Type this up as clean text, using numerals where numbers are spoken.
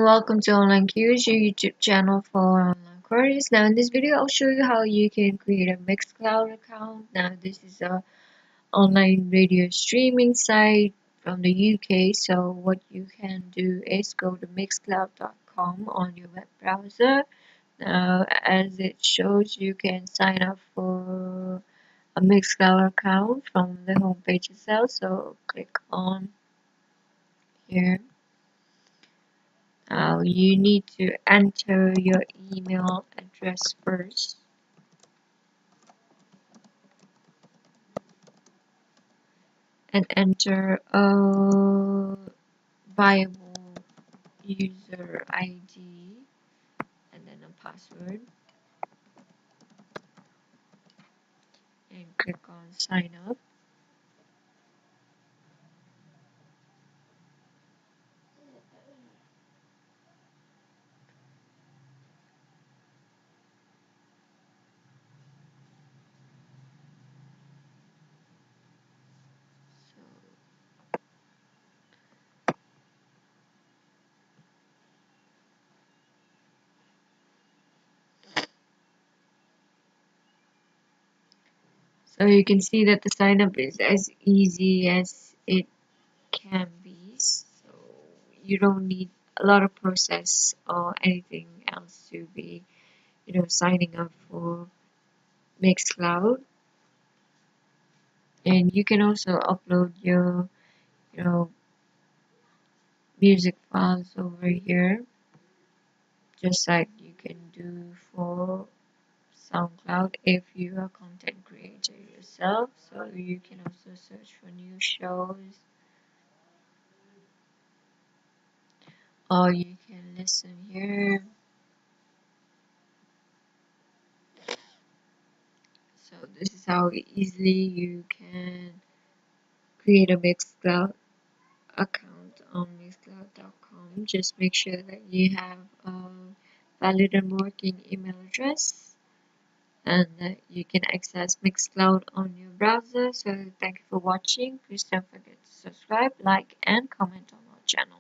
and welcome to Online Q's, your YouTube channel for online queries. Now in this video I'll show you how you can create a Mixcloud account. Now this is a online radio streaming site from the UK. So what you can do is go to mixcloud.com on your web browser. Now as it shows, you can sign up for a Mixcloud account from the homepage itself. So click on here. Now you need to enter your email address first and enter a viable user ID and then a password and click on sign up. So you can see that the sign up is as easy as it can be. So you don't need a lot of process or anything else to be, signing up for Mixcloud. And you can also upload your, you know, music files over here, just like you can do for SoundCloud if you are a content creator yourself. So you can also search for new shows, or you can listen here. So this is how easily you can create a Mixcloud account on mixcloud.com. Just make sure that you have a valid and working email address and that you can access Mixcloud on your browser. So thank you for watching. Please don't forget to subscribe, like, and comment on our channel.